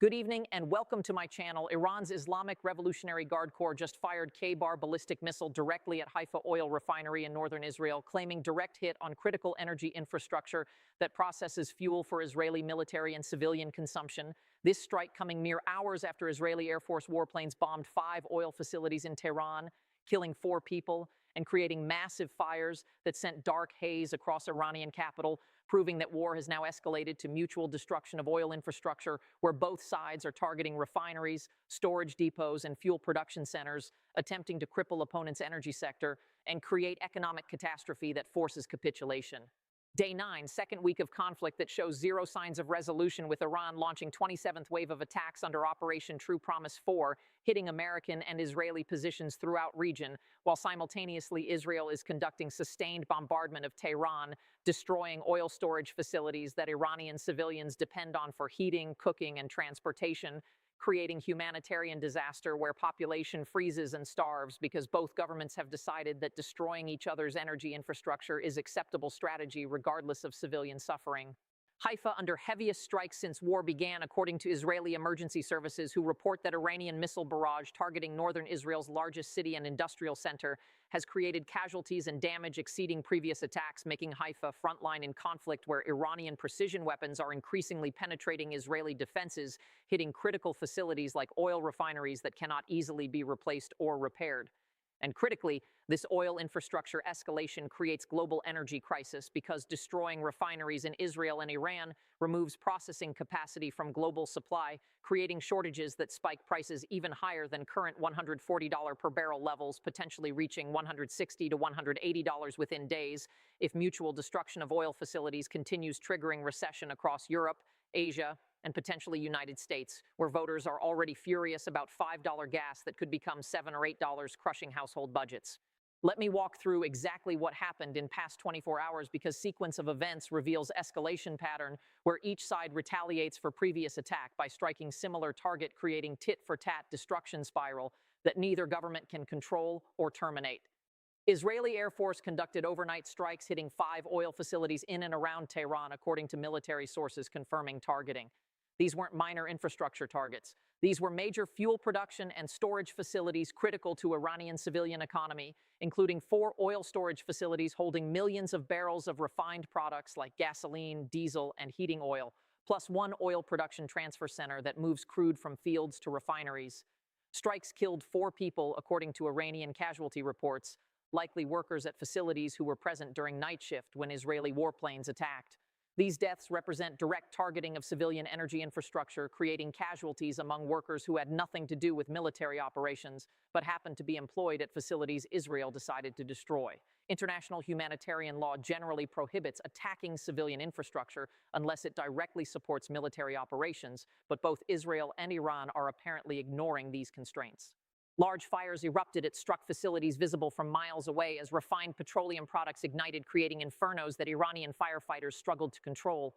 Good evening and welcome to my channel. Iran's Islamic Revolutionary Guard Corps just fired KHEIBAR ballistic missile directly at HAIFA Oil Refinery in northern Israel, claiming direct hit on critical energy infrastructure that processes fuel for Israeli military and civilian consumption. This strike coming mere hours after Israeli Air Force warplanes bombed 5 oil facilities in Tehran, killing 4 people and creating massive fires that sent dark haze across Iranian capital, proving that war has now escalated to mutual destruction of oil infrastructure, where both sides are targeting refineries, storage depots, and fuel production centers, attempting to cripple opponents' energy sector and create economic catastrophe that forces capitulation. Day 9, second week of conflict that shows zero signs of resolution, with Iran launching 27th wave of attacks under Operation True Promise 4, hitting American and Israeli positions throughout region, while simultaneously Israel is conducting sustained bombardment of Tehran, destroying oil storage facilities that Iranian civilians depend on for heating, cooking, and transportation, creating humanitarian disaster where population freezes and starves because both governments have decided that destroying each other's energy infrastructure is acceptable strategy regardless of civilian suffering. Haifa under heaviest strikes since war began, according to Israeli emergency services, who report that Iranian missile barrage targeting northern Israel's largest city and industrial center has created casualties and damage exceeding previous attacks, making Haifa frontline in conflict where Iranian precision weapons are increasingly penetrating Israeli defenses, hitting critical facilities like oil refineries that cannot easily be replaced or repaired. And critically, this oil infrastructure escalation creates global energy crisis because destroying refineries in Israel and Iran removes processing capacity from global supply, creating shortages that spike prices even higher than current $140 per barrel levels, potentially reaching $160 to $180 within days if mutual destruction of oil facilities continues, triggering recession across Europe, Asia, and potentially United States, where voters are already furious about $5 gas that could become $7 or $8, crushing household budgets. Let me walk through exactly what happened in past 24 hours, because sequence of events reveals escalation pattern where each side retaliates for previous attack by striking similar target, creating tit-for-tat destruction spiral that neither government can control or terminate. Israeli Air Force conducted overnight strikes hitting 5 oil facilities in and around Tehran, according to military sources confirming targeting. These weren't minor infrastructure targets. These were major fuel production and storage facilities critical to Iranian civilian economy, including 4 oil storage facilities holding millions of barrels of refined products like gasoline, diesel, and heating oil, plus 1 oil production transfer center that moves crude from fields to refineries. Strikes killed 4 people, according to Iranian casualty reports, likely workers at facilities who were present during night shift when Israeli warplanes attacked. These deaths represent direct targeting of civilian energy infrastructure, creating casualties among workers who had nothing to do with military operations, but happened to be employed at facilities Israel decided to destroy. International humanitarian law generally prohibits attacking civilian infrastructure unless it directly supports military operations, but both Israel and Iran are apparently ignoring these constraints. Large fires erupted at struck facilities visible from miles away as refined petroleum products ignited, creating infernos that Iranian firefighters struggled to control.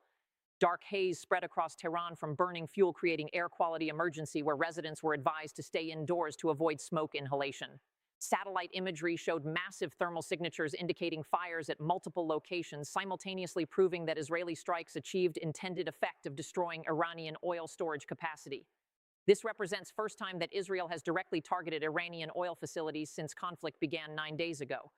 Dark haze spread across Tehran from burning fuel, creating air quality emergency where residents were advised to stay indoors to avoid smoke inhalation. Satellite imagery showed massive thermal signatures indicating fires at multiple locations, simultaneously proving that Israeli strikes achieved intended effect of destroying Iranian oil storage capacity. This represents first time that Israel has directly targeted Iranian oil facilities since conflict began 9 days ago.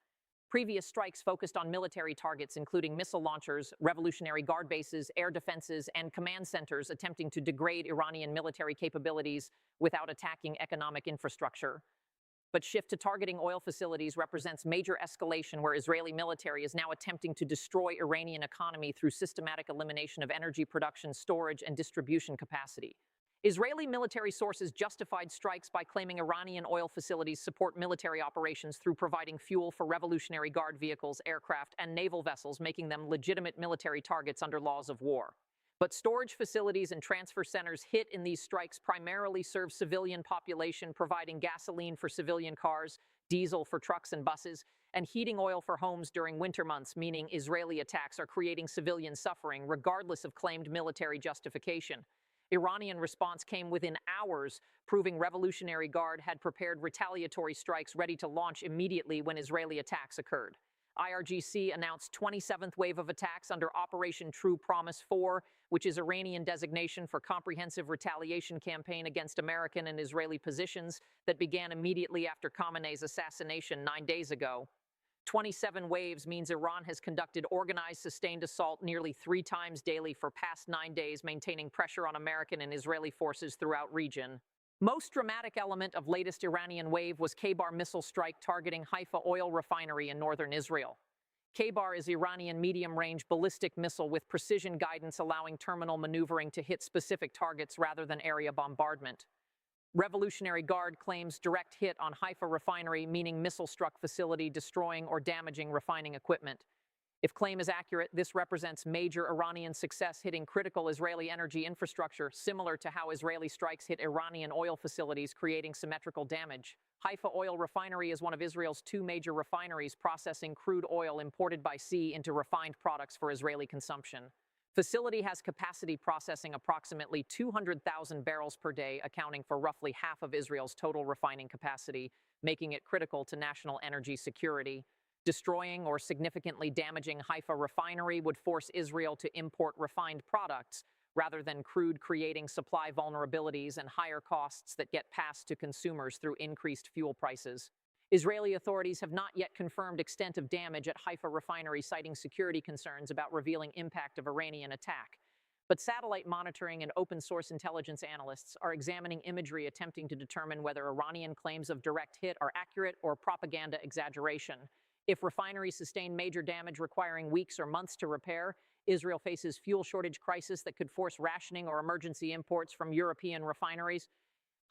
Previous strikes focused on military targets, including missile launchers, Revolutionary Guard bases, air defenses, and command centers, attempting to degrade Iranian military capabilities without attacking economic infrastructure. But shift to targeting oil facilities represents major escalation, where Israeli military is now attempting to destroy Iranian economy through systematic elimination of energy production, storage, and distribution capacity. Israeli military sources justified strikes by claiming Iranian oil facilities support military operations through providing fuel for Revolutionary Guard vehicles, aircraft, and naval vessels, making them legitimate military targets under laws of war. But storage facilities and transfer centers hit in these strikes primarily serve civilian population, providing gasoline for civilian cars, diesel for trucks and buses, and heating oil for homes during winter months, meaning Israeli attacks are creating civilian suffering regardless of claimed military justification. Iranian response came within hours, proving Revolutionary Guard had prepared retaliatory strikes ready to launch immediately when Israeli attacks occurred. IRGC announced 27th wave of attacks under Operation True Promise 4, which is Iranian designation for comprehensive retaliation campaign against American and Israeli positions that began immediately after Khamenei's assassination 9 days ago. 27 waves means Iran has conducted organized sustained assault nearly 3 times daily for past 9 days, maintaining pressure on American and Israeli forces throughout region. Most dramatic element of latest Iranian wave was Kheibar missile strike targeting Haifa oil refinery in northern Israel. Kheibar is Iranian medium-range ballistic missile with precision guidance allowing terminal maneuvering to hit specific targets rather than area bombardment. Revolutionary Guard claims direct hit on Haifa refinery, meaning missile-struck facility destroying or damaging refining equipment. If claim is accurate, this represents major Iranian success hitting critical Israeli energy infrastructure, similar to how Israeli strikes hit Iranian oil facilities, creating symmetrical damage. Haifa Oil Refinery is one of Israel's 2 major refineries processing crude oil imported by sea into refined products for Israeli consumption. Facility has capacity processing approximately 200,000 barrels per day, accounting for roughly half of Israel's total refining capacity, making it critical to national energy security. Destroying or significantly damaging Haifa refinery would force Israel to import refined products rather than crude, creating supply vulnerabilities and higher costs that get passed to consumers through increased fuel prices. Israeli authorities have not yet confirmed extent of damage at Haifa refinery, citing security concerns about revealing impact of Iranian attack. But satellite monitoring and open-source intelligence analysts are examining imagery attempting to determine whether Iranian claims of direct hit are accurate or propaganda exaggeration. If refineries sustain major damage requiring weeks or months to repair, Israel faces fuel shortage crisis that could force rationing or emergency imports from European refineries.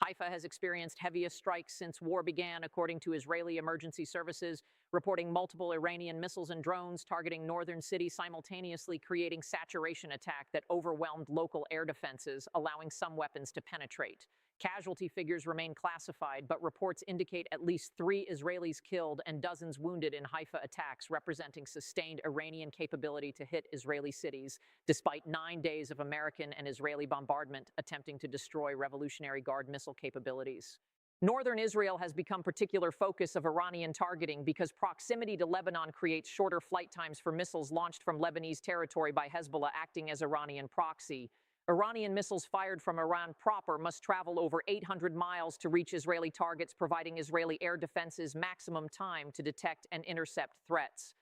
Haifa has experienced heaviest strikes since war began, according to Israeli emergency services, reporting multiple Iranian missiles and drones targeting northern cities simultaneously, creating saturation attack that overwhelmed local air defenses, allowing some weapons to penetrate. Casualty figures remain classified, but reports indicate at least 3 Israelis killed and dozens wounded in Haifa attacks, representing sustained Iranian capability to hit Israeli cities, despite 9 days of American and Israeli bombardment attempting to destroy Revolutionary Guard missile capabilities. Northern Israel has become particular focus of Iranian targeting because proximity to Lebanon creates shorter flight times for missiles launched from Lebanese territory by Hezbollah acting as Iranian proxy. Iranian missiles fired from Iran proper must travel over 800 miles to reach Israeli targets, providing Israeli air defenses maximum time to detect and intercept threats.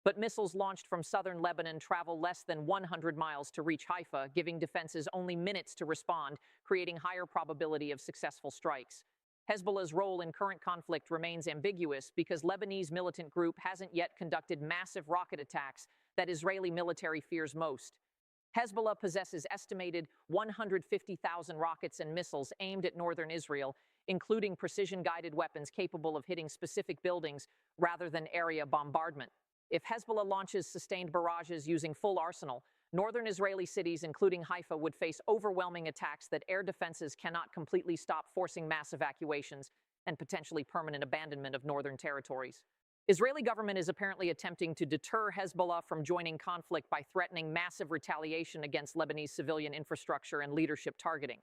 But missiles launched from southern Lebanon travel less than 100 miles to reach Haifa, giving defenses only minutes to respond, creating higher probability of successful strikes. Hezbollah's role in current conflict remains ambiguous because Lebanese militant group hasn't yet conducted massive rocket attacks that Israeli military fears most. Hezbollah possesses estimated 150,000 rockets and missiles aimed at northern Israel, including precision-guided weapons capable of hitting specific buildings rather than area bombardment. If Hezbollah launches sustained barrages using full arsenal, northern Israeli cities, including Haifa, would face overwhelming attacks that air defenses cannot completely stop, forcing mass evacuations and potentially permanent abandonment of northern territories. Israeli government is apparently attempting to deter Hezbollah from joining conflict by threatening massive retaliation against Lebanese civilian infrastructure and leadership targeting.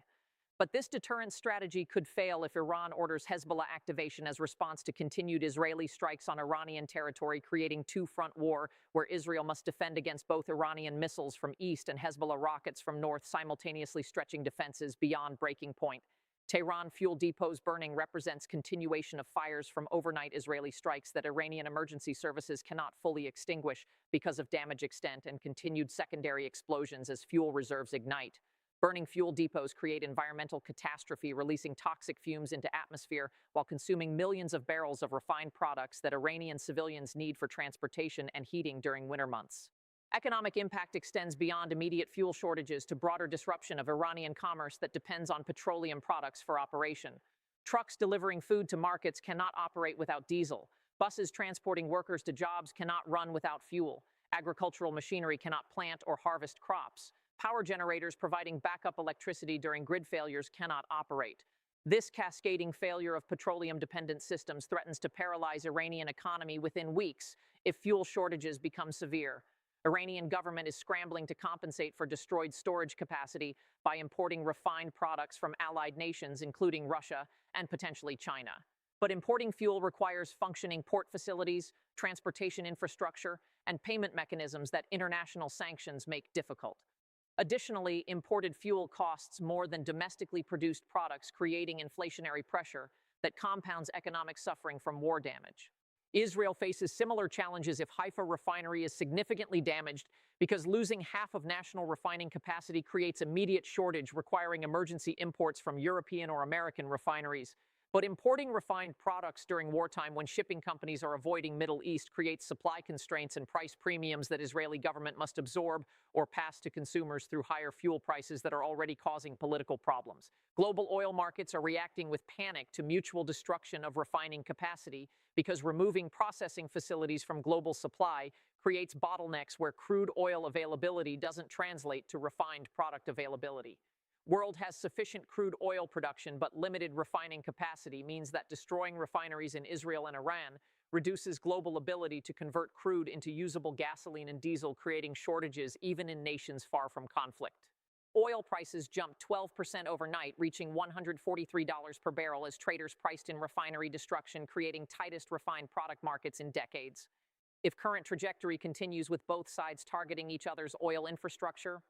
But this deterrence strategy could fail if Iran orders Hezbollah activation as response to continued Israeli strikes on Iranian territory, creating two-front war where Israel must defend against both Iranian missiles from east and Hezbollah rockets from north, simultaneously stretching defenses beyond breaking point. Tehran fuel depots burning represents continuation of fires from overnight Israeli strikes that Iranian emergency services cannot fully extinguish because of damage extent and continued secondary explosions as fuel reserves ignite. Burning fuel depots create environmental catastrophe, releasing toxic fumes into atmosphere while consuming millions of barrels of refined products that Iranian civilians need for transportation and heating during winter months. Economic impact extends beyond immediate fuel shortages to broader disruption of Iranian commerce that depends on petroleum products for operation. Trucks delivering food to markets cannot operate without diesel. Buses transporting workers to jobs cannot run without fuel. Agricultural machinery cannot plant or harvest crops. Power generators providing backup electricity during grid failures cannot operate. This cascading failure of petroleum-dependent systems threatens to paralyze Iranian economy within weeks if fuel shortages become severe. Iranian government is scrambling to compensate for destroyed storage capacity by importing refined products from allied nations, including Russia and potentially China. But importing fuel requires functioning port facilities, transportation infrastructure, and payment mechanisms that international sanctions make difficult. Additionally, imported fuel costs more than domestically produced products, creating inflationary pressure that compounds economic suffering from war damage. Israel faces similar challenges if Haifa refinery is significantly damaged because losing half of national refining capacity creates immediate shortage, requiring emergency imports from European or American refineries. But importing refined products during wartime when shipping companies are avoiding Middle East creates supply constraints and price premiums that Israeli government must absorb or pass to consumers through higher fuel prices that are already causing political problems. Global oil markets are reacting with panic to mutual destruction of refining capacity because removing processing facilities from global supply creates bottlenecks where crude oil availability doesn't translate to refined product availability. World has sufficient crude oil production, but limited refining capacity means that destroying refineries in Israel and Iran reduces global ability to convert crude into usable gasoline and diesel, creating shortages even in nations far from conflict. Oil prices jumped 12% overnight, reaching $143 per barrel as traders priced in refinery destruction, creating tightest refined product markets in decades. If current trajectory continues with both sides targeting each other's oil infrastructure,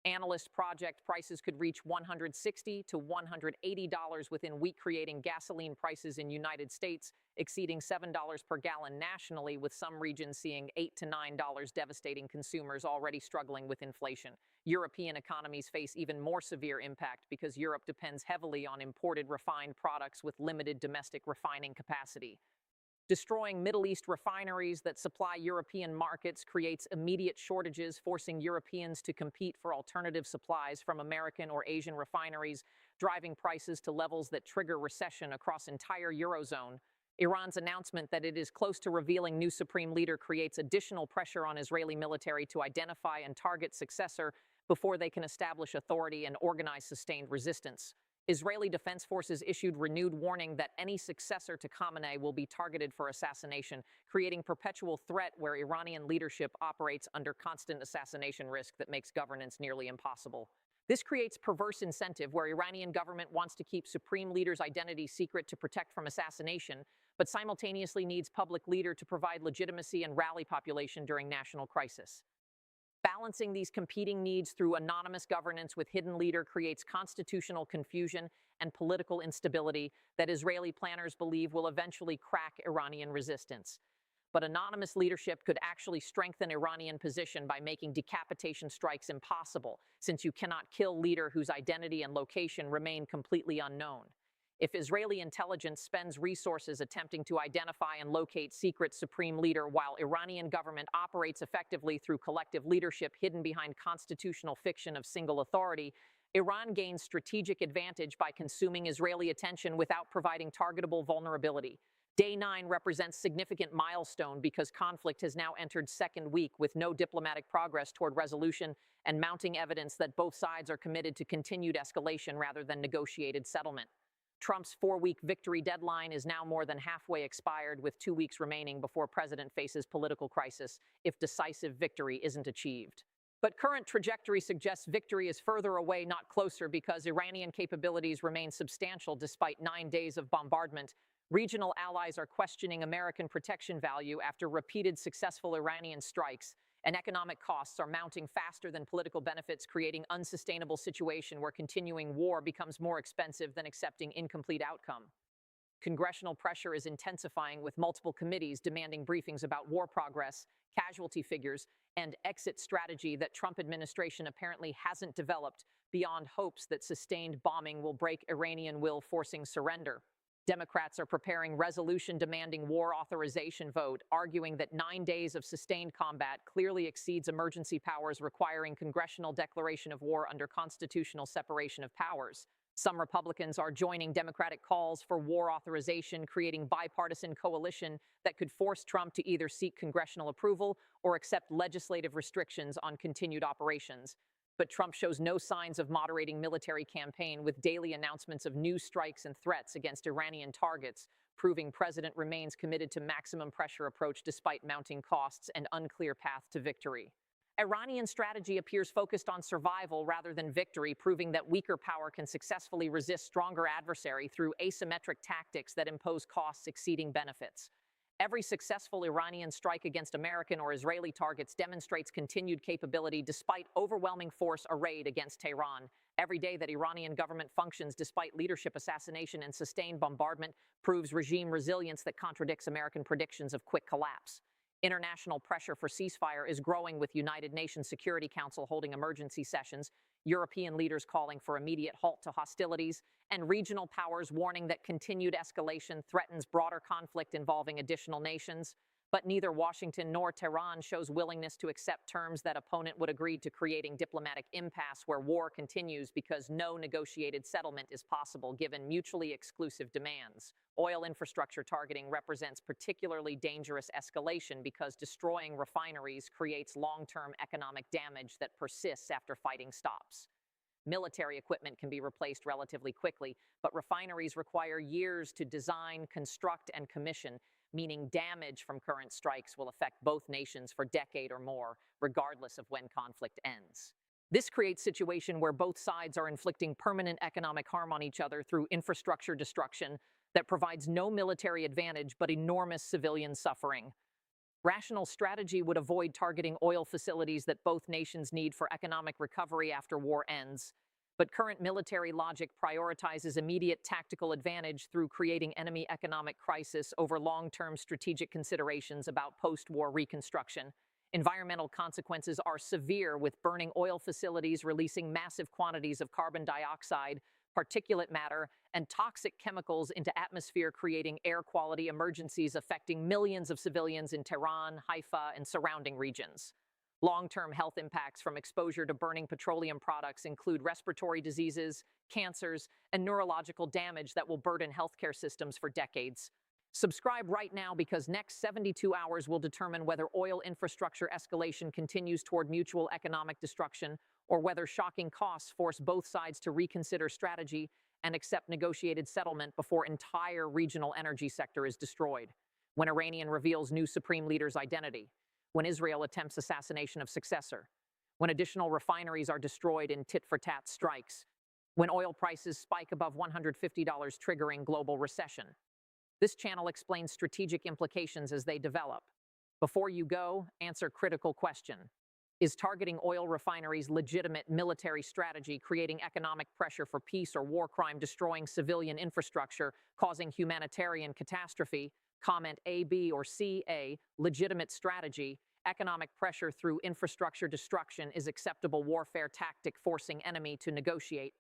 analyst project prices could reach $160 to $180 within week, creating gasoline prices in United States exceeding $7 per gallon nationally, with some regions seeing $8 to $9, devastating consumers already struggling with inflation. European economies face even more severe impact because Europe depends heavily on imported refined products with limited domestic refining capacity. Destroying Middle East refineries that supply European markets creates immediate shortages, forcing Europeans to compete for alternative supplies from American or Asian refineries, driving prices to levels that trigger recession across entire Eurozone. Iran's announcement that it is close to revealing new supreme leader creates additional pressure on Israeli military to identify and target successor before they can establish authority and organize sustained resistance. Israeli Defense Forces issued renewed warning that any successor to Khamenei will be targeted for assassination, creating perpetual threat where Iranian leadership operates under constant assassination risk that makes governance nearly impossible. This creates perverse incentive where Iranian government wants to keep supreme leader's identity secret to protect from assassination, but simultaneously needs public leader to provide legitimacy and rally population during national crisis. Balancing these competing needs through anonymous governance with hidden leader creates constitutional confusion and political instability that Israeli planners believe will eventually crack Iranian resistance. But anonymous leadership could actually strengthen Iranian position by making decapitation strikes impossible, since you cannot kill leader whose identity and location remain completely unknown. If Israeli intelligence spends resources attempting to identify and locate secret supreme leader while Iranian government operates effectively through collective leadership hidden behind constitutional fiction of single authority, Iran gains strategic advantage by consuming Israeli attention without providing targetable vulnerability. Day 9 represents significant milestone because conflict has now entered second week with no diplomatic progress toward resolution and mounting evidence that both sides are committed to continued escalation rather than negotiated settlement. Trump's 4-week victory deadline is now more than halfway expired, with 2 weeks remaining before president faces political crisis if decisive victory isn't achieved. But current trajectory suggests victory is further away, not closer, because Iranian capabilities remain substantial despite 9 days of bombardment. Regional allies are questioning American protection value after repeated successful Iranian strikes, and economic costs are mounting faster than political benefits, creating unsustainable situation where continuing war becomes more expensive than accepting incomplete outcome. Congressional pressure is intensifying, with multiple committees demanding briefings about war progress, casualty figures, and exit strategy that Trump administration apparently hasn't developed beyond hopes that sustained bombing will break Iranian will, forcing surrender. Democrats are preparing resolution demanding war authorization vote, arguing that 9 days of sustained combat clearly exceeds emergency powers, requiring congressional declaration of war under constitutional separation of powers. Some Republicans are joining Democratic calls for war authorization, creating bipartisan coalition that could force Trump to either seek congressional approval or accept legislative restrictions on continued operations. But Trump shows no signs of moderating military campaign, with daily announcements of new strikes and threats against Iranian targets, proving president remains committed to maximum pressure approach despite mounting costs and unclear path to victory. Iranian strategy appears focused on survival rather than victory, proving that weaker power can successfully resist stronger adversary through asymmetric tactics that impose costs exceeding benefits. Every successful Iranian strike against American or Israeli targets demonstrates continued capability despite overwhelming force arrayed against Tehran. Every day that Iranian government functions despite leadership assassination and sustained bombardment proves regime resilience that contradicts American predictions of quick collapse. International pressure for ceasefire is growing, with United Nations Security Council holding emergency sessions, European leaders calling for immediate halt to hostilities, and regional powers warning that continued escalation threatens broader conflict involving additional nations. But neither Washington nor Tehran shows willingness to accept terms that opponent would agree to, creating diplomatic impasse where war continues because no negotiated settlement is possible given mutually exclusive demands. Oil infrastructure targeting represents particularly dangerous escalation because destroying refineries creates long-term economic damage that persists after fighting stops. Military equipment can be replaced relatively quickly, but refineries require years to design, construct, and commission, meaning damage from current strikes will affect both nations for a decade or more, regardless of when conflict ends. This creates a situation where both sides are inflicting permanent economic harm on each other through infrastructure destruction that provides no military advantage but enormous civilian suffering. Rational strategy would avoid targeting oil facilities that both nations need for economic recovery after war ends. But current military logic prioritizes immediate tactical advantage through creating enemy economic crisis over long-term strategic considerations about post-war reconstruction. Environmental consequences are severe, with burning oil facilities releasing massive quantities of carbon dioxide, particulate matter, and toxic chemicals into atmosphere, creating air quality emergencies affecting millions of civilians in Tehran, Haifa, and surrounding regions. Long-term health impacts from exposure to burning petroleum products include respiratory diseases, cancers, and neurological damage that will burden healthcare systems for decades. Subscribe right now, because next 72 hours will determine whether oil infrastructure escalation continues toward mutual economic destruction or whether shocking costs force both sides to reconsider strategy and accept negotiated settlement before entire regional energy sector is destroyed. When Iranian reveals new supreme leader's identity. When Israel attempts assassination of successor. When additional refineries are destroyed in tit-for-tat strikes. When oil prices spike above $150, triggering global recession. This channel explains strategic implications as they develop. Before you go, answer critical question. Is targeting oil refineries legitimate military strategy, creating economic pressure for peace, or war crime, destroying civilian infrastructure, causing humanitarian catastrophe? Comment A, B, or C. A. Legitimate strategy. Economic pressure through infrastructure destruction is acceptable warfare tactic, forcing enemy to negotiate.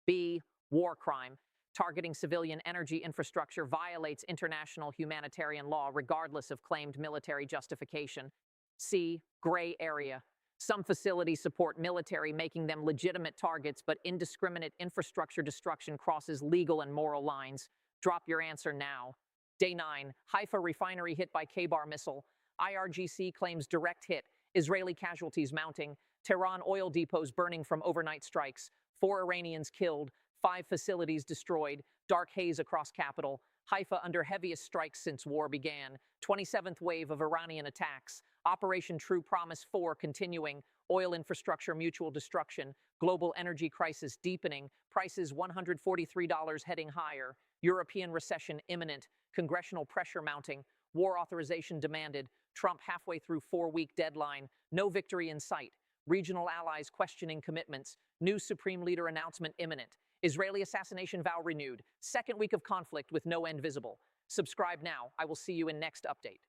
B. War crime. Targeting civilian energy infrastructure violates international humanitarian law regardless of claimed military justification. C. Gray area. Some facilities support military, making them legitimate targets, but indiscriminate infrastructure destruction crosses legal and moral lines. Drop your answer now. Day 9. Haifa refinery hit by KHEIBAR missile. IRGC claims direct hit. Israeli casualties mounting. Tehran oil depots burning from overnight strikes. 4 Iranians killed. 5 facilities destroyed. Dark haze across capital. Haifa under heaviest strikes since war began. 27th wave of Iranian attacks. Operation True Promise 4 continuing. Oil infrastructure mutual destruction. Global energy crisis deepening. Prices $143 heading higher. European recession imminent. Congressional pressure mounting. War authorization demanded. Trump halfway through 4-week deadline. No victory in sight. Regional allies questioning commitments. New supreme leader announcement imminent. Israeli assassination vow renewed. 2nd week of conflict with no end visible. Subscribe now. I will see you in next update.